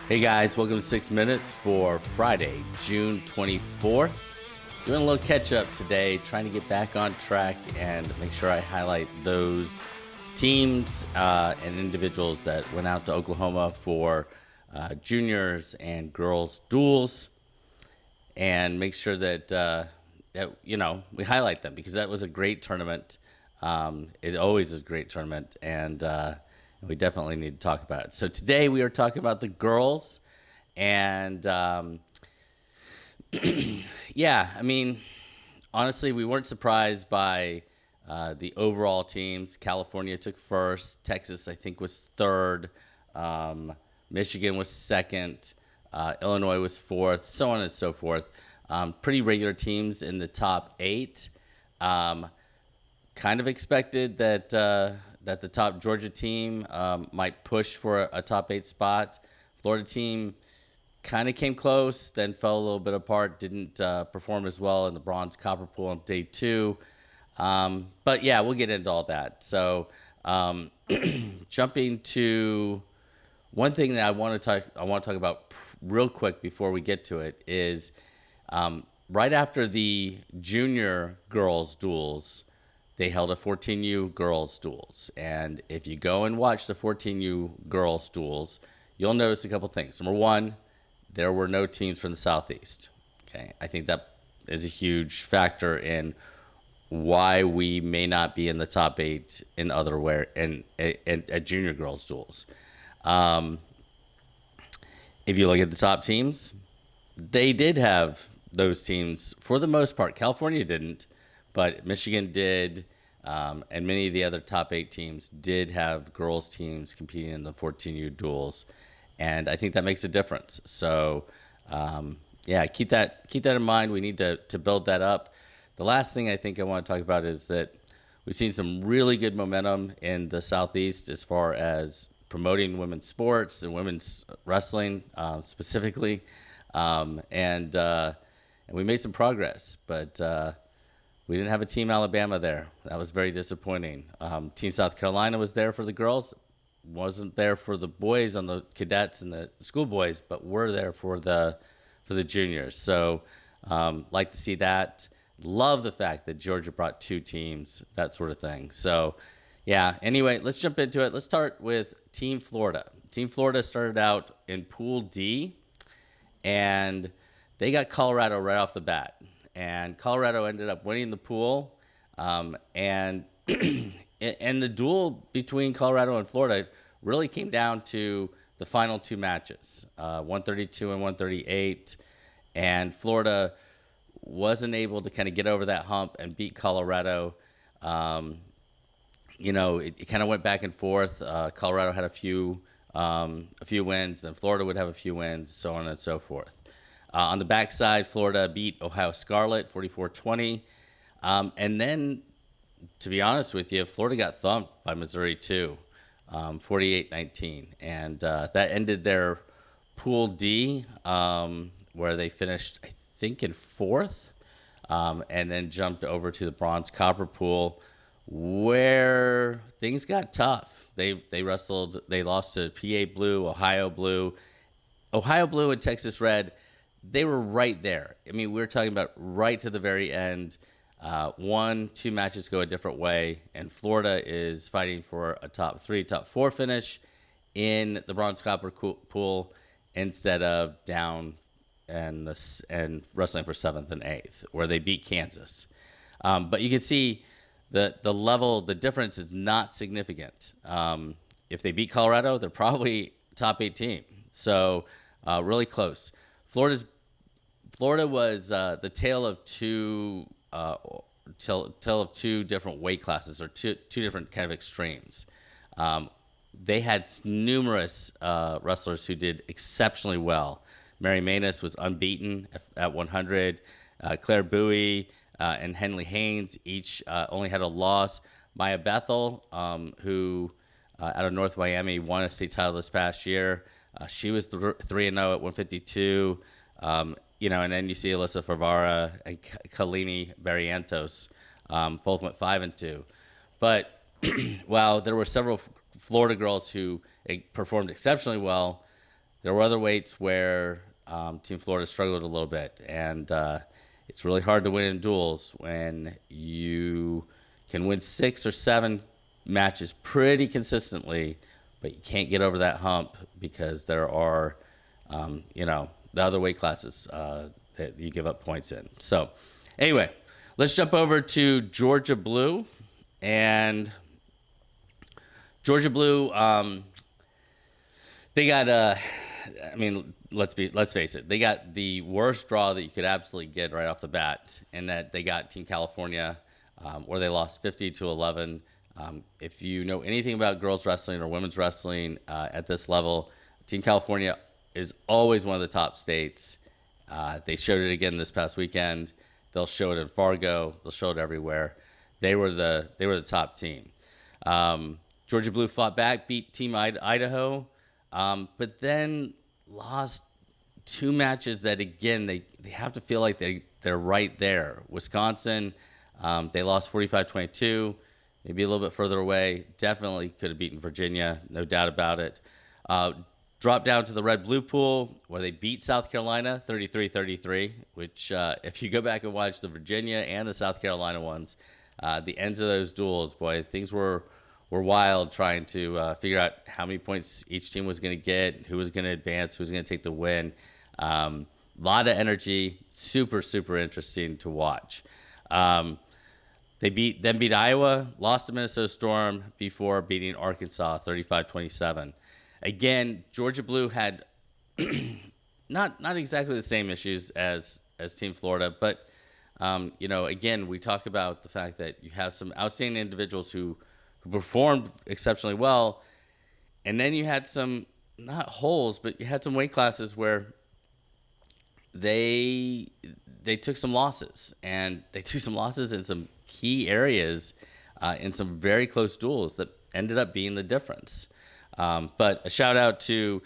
Hey guys, welcome to 6 Minutes for Friday, June 24th. Doing a little catch up today, trying to get back on track and make sure I highlight those teams and individuals that went out to Oklahoma for juniors and girls duels, and make sure that we highlight them because that was a great tournament. It always is a great tournament, and we definitely need to talk about it. So today we are talking about the girls, and honestly, we weren't surprised by the overall teams. California took first. Texas, I think, was third. Michigan was second. Illinois was fourth, so on and so forth. Pretty regular teams in the top eight. Kind of expected that the top Georgia team might push for a top eight spot. Florida team kind of came close, then fell a little bit apart, didn't perform as well in the bronze copper pool on day two. But yeah, we'll get into all that. So jumping to one thing that I want to talk about real quick before we get to it is right after the junior girls duels, they held a 14U girls duels. And if you go and watch the 14U girls duels, you'll notice a couple things. Number one, there were no teams from the Southeast. Okay, I think that is a huge factor in why we may not be in the top eight in at junior girls duels. If you look at the top teams, they did have those teams for the most part. California didn't, but Michigan did, and many of the other top eight teams did have girls teams competing in the 14U duels, and I think that makes a difference. So, keep that in mind. We need to build that up. The last thing I think I want to talk about is that we've seen some really good momentum in the Southeast as far as promoting women's sports and women's wrestling specifically, and we made some progress, but we didn't have a Team Alabama there. That was very disappointing. Team South Carolina was there for the girls, wasn't there for the boys on the cadets and the schoolboys, but were there for the juniors. So like to see that. Love the fact that Georgia brought two teams, that sort of thing. So yeah, anyway, let's jump into it. Let's start with Team Florida. Team Florida started out in Pool D, and they got Colorado right off the bat. And Colorado ended up winning the pool, and and the duel between Colorado and Florida really came down to the final two matches, 132 and 138, and Florida wasn't able to kind of get over that hump and beat Colorado. It kind of went back and forth. Colorado had a few wins, and Florida would have a few wins, so on and so forth. On the backside, Florida beat Ohio Scarlet 44-20. And then, to be honest with you, Florida got thumped by Missouri too, 48-19. And that ended their Pool D, where they finished, I think, in fourth, and then jumped over to the bronze copper pool, where things got tough. They wrestled. They lost to PA Blue, Ohio Blue. Ohio Blue and Texas Red, they were right there. I mean, we're talking about right to the very end. 1-2 matches go a different way, and Florida is fighting for a top 3, top 4 finish in the bronze copper pool instead of down and wrestling for 7th and 8th, where they beat Kansas. But you can see the level, the difference is not significant. If they beat Colorado, they're probably top 8 team. So really close. Florida was the tale of two different weight classes, or two different kind of extremes. They had numerous wrestlers who did exceptionally well. Mary Manus was unbeaten at 100. Claire Bowie and Henley Haynes each only had a loss. Maya Bethel, who out of North Miami won a state title this past year, she was 3-0 at 152. And then you see Alyssa Favara and Kalini Barrientos, both went 5-2. But while there were several Florida girls who performed exceptionally well, there were other weights where Team Florida struggled a little bit, and it's really hard to win in duels when you can win 6 or 7 matches pretty consistently, but you can't get over that hump because there are, the other weight classes that you give up points in. So, anyway, let's jump over to Georgia Blue, and Georgia Blue, they got let's face it, they got the worst draw that you could absolutely get right off the bat, in that they got Team California, where they lost 50-11. If you know anything about girls wrestling or women's wrestling at this level, Team California is always one of the top states. They showed it again this past weekend. They'll show it in Fargo. They'll show it everywhere. They were the top team. Georgia Blue fought back, beat Team Idaho, but then lost 2 matches that, again, they have to feel like they're right there. Wisconsin, they lost 45-22, maybe a little bit further away. Definitely could have beaten Virginia, no doubt about it. Dropped down to the red-blue pool, where they beat South Carolina 33-33, which if you go back and watch the Virginia and the South Carolina ones, the ends of those duels, boy, things were wild, trying to figure out how many points each team was going to get, who was going to advance, who was going to take the win. A lot of energy, super, super interesting to watch. They beat Iowa, lost to Minnesota Storm before beating Arkansas 35-27. Again, Georgia Blue had not exactly the same issues as Team Florida, but again, we talk about the fact that you have some outstanding individuals who performed exceptionally well, and then you had some, not holes, but you had some weight classes where they took some losses, and they took some losses in some key areas in some very close duels that ended up being the difference. But a shout out to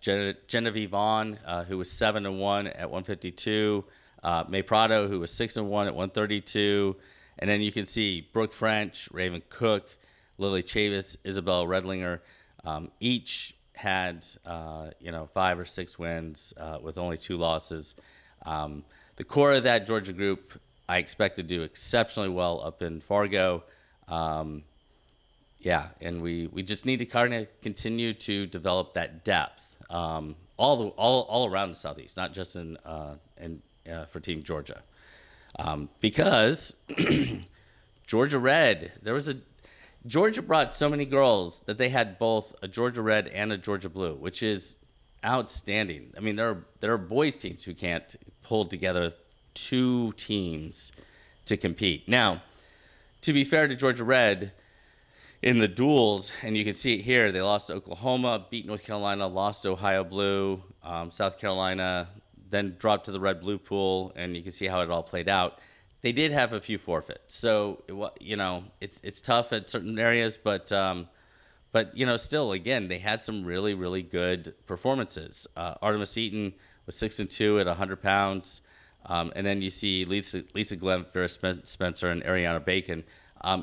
Genevieve Vaughn, who was 7-1 at 152, May Prado, who was 6-1 at 132, and then you can see Brooke French, Raven Cook, Lily Chavis, Isabel Redlinger, each had 5 or 6 wins with only 2 losses. The core of that Georgia group, I expect to do exceptionally well up in Fargo. And we just need to kind of continue to develop that depth all around the Southeast, not just for Team Georgia, because Georgia Red, Georgia brought so many girls that they had both a Georgia Red and a Georgia Blue, which is outstanding. I mean, there are boys teams who can't pull together 2 teams to compete. Now, to be fair to Georgia Red, in the duels, and you can see it here, they lost to Oklahoma, beat North Carolina, lost to Ohio Blue, South Carolina, then dropped to the red-blue pool, and you can see how it all played out. They did have a few forfeits, so it's tough at certain areas, but still, again, they had some really, really good performances. Artemis Eaton was 6-2 at 100 pounds, and then you see Lisa Glenn, Ferris Spencer, and Ariana Bacon.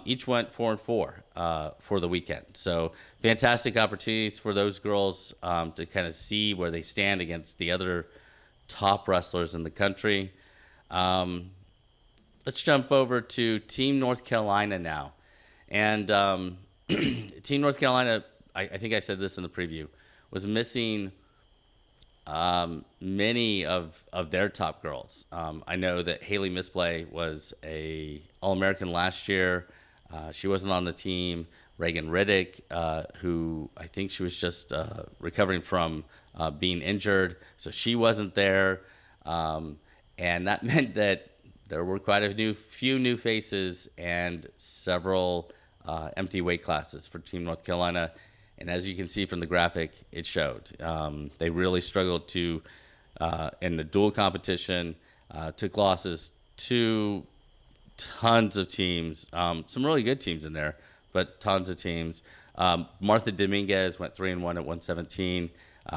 Each went 4-4 for the weekend. So fantastic opportunities for those girls to kind of see where they stand against the other top wrestlers in the country. Let's jump over to Team North Carolina now. And Team North Carolina, I think I said this in the preview, was missing many of their top girls. I know that Haley Misplay was a All-American last year. She wasn't on the team. Reagan Riddick, who I think she was just recovering from being injured, so she wasn't there. And that meant that there were quite a few new faces and several empty weight classes for Team North Carolina. And as you can see from the graphic, it showed. They really struggled in the dual competition, took losses to tons of teams, some really good teams in there, but tons of teams. Martha Dominguez went 3-1 at 117,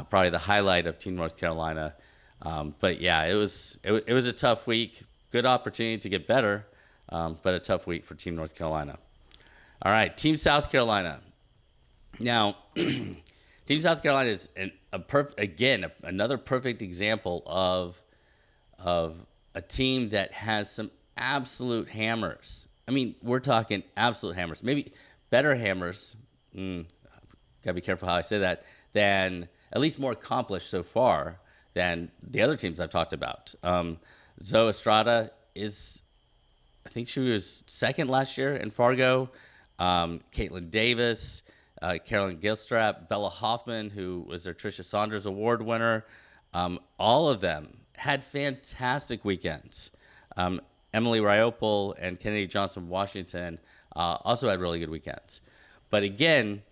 probably the highlight of Team North Carolina. But yeah, it was a tough week. Good opportunity to get better, but a tough week for Team North Carolina. All right, Team South Carolina. Now, Team South Carolina is another perfect example of a team that has some absolute hammers. I mean, we're talking absolute hammers, maybe better hammers. Gotta be careful how I say that. Than at least more accomplished so far than the other teams I've talked about. Zoe Estrada is, I think she was second last year in Fargo. Caitlin Davis, Carolyn Gilstrap, Bella Hoffman, who was their Tricia Saunders Award winner. All of them had fantastic weekends. Emily Ryopel and Kennedy Johnson Washington also had really good weekends. But again,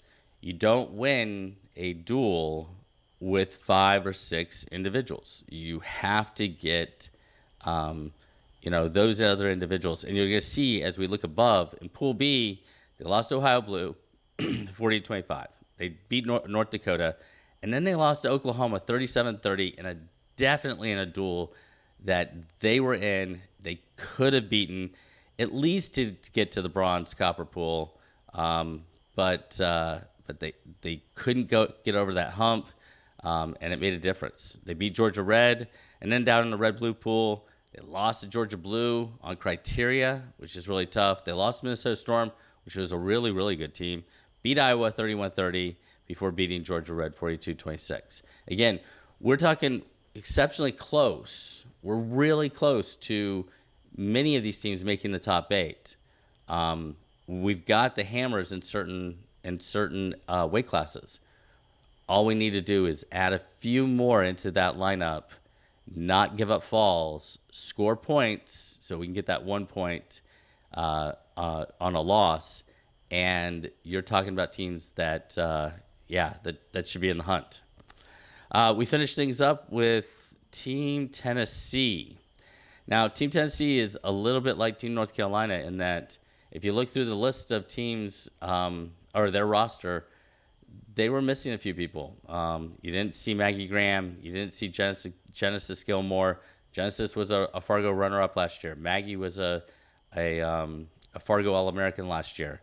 you don't win a duel with 5 or 6 individuals. You have to get, those other individuals. And you're going to see as we look above in Pool B, they lost to Ohio Blue 40-25. They beat North Dakota. And then they lost to Oklahoma 37-30 definitely in a duel that they were in. They could have beaten at least to get to the bronze copper pool. But they couldn't get over that hump, and it made a difference. They beat Georgia Red, and then down in the red-blue pool, they lost to Georgia Blue on criteria, which is really tough. They lost to Minnesota Storm, which was a really, really good team. Beat Iowa 31-30 before beating Georgia Red 42-26. Again, we're talking exceptionally close. We're really close to many of these teams making the top 8. We've got the hammers in certain weight classes. All we need to do is add a few more into that lineup, not give up falls, score points so we can get that 1 point on a loss, and you're talking about teams that should be in the hunt. We finished things up with Team Tennessee. Now, Team Tennessee is a little bit like Team North Carolina in that if you look through the list of teams or their roster, they were missing a few people. You didn't see Maggie Graham. You didn't see Genesis Gilmore. Genesis was a Fargo runner-up last year. Maggie was a Fargo All-American last year.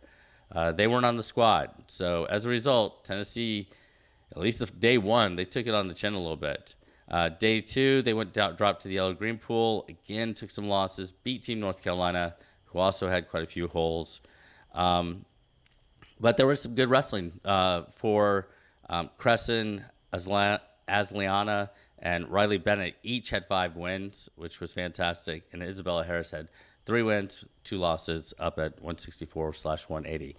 They weren't on the squad. So as a result, Tennessee, at least day 1, they took it on the chin a little bit. Day 2, they dropped to the yellow-green pool. Again, took some losses. Beat Team North Carolina, who also had quite a few holes. But there was some good wrestling for Crescent, Asliana, and Riley Bennett. Each had 5 wins, which was fantastic. And Isabella Harris had 3 wins, 2 losses, up at 164/180.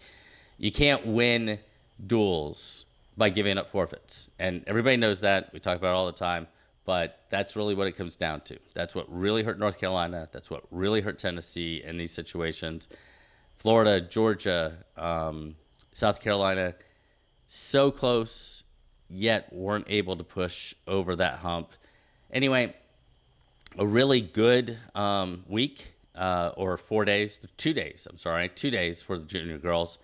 You can't win duels by giving up forfeits. And everybody knows that. We talk about it all the time. But that's really what it comes down to. That's what really hurt North Carolina. That's what really hurt Tennessee in these situations. Florida, Georgia, South Carolina, so close, yet weren't able to push over that hump. Anyway, a really good week, or 2 days for the junior girls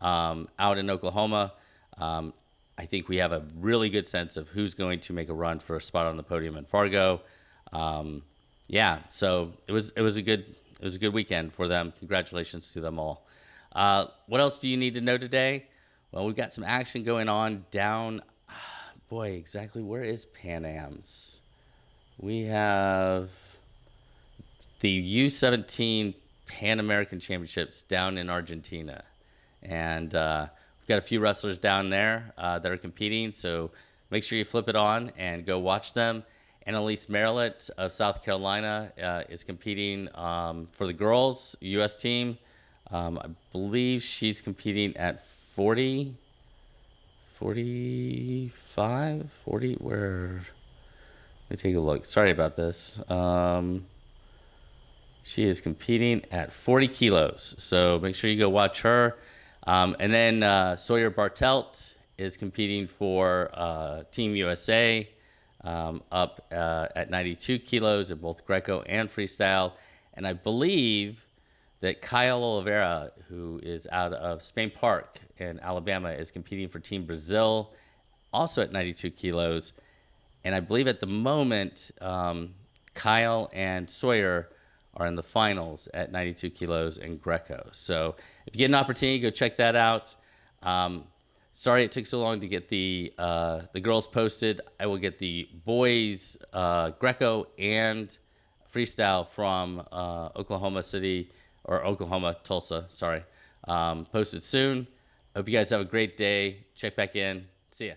out in Oklahoma. I think we have a really good sense of who's going to make a run for a spot on the podium in Fargo. So it was a good weekend for them. Congratulations to them all. What else do you need to know today? Well, we've got some action going on down. Exactly where is Pan Am's? We have the U17 Pan American Championships down in Argentina, and we've got a few wrestlers down there that are competing, so make sure you flip it on and go watch them. Annalise Merrillet of South Carolina is competing for the girls U.S. team. I believe she's competing at 40, 45, 40, where? Let me take a look. Sorry about this. She is competing at 40 kilos, so make sure you go watch her. And then Sawyer Bartelt is competing for Team USA up at 92 kilos in both Greco and freestyle. And I believe that Kyle Oliveira, who is out of Spain Park in Alabama, is competing for Team Brazil, also at 92 kilos. And I believe at the moment, Kyle and Sawyer are in the finals at 92 kilos in Greco. So if you get an opportunity, go check that out. Sorry it took so long to get the girls posted. I will get the boys Greco and freestyle from Oklahoma City or Oklahoma Tulsa. Sorry, posted soon. Hope you guys have a great day. Check back in. See ya.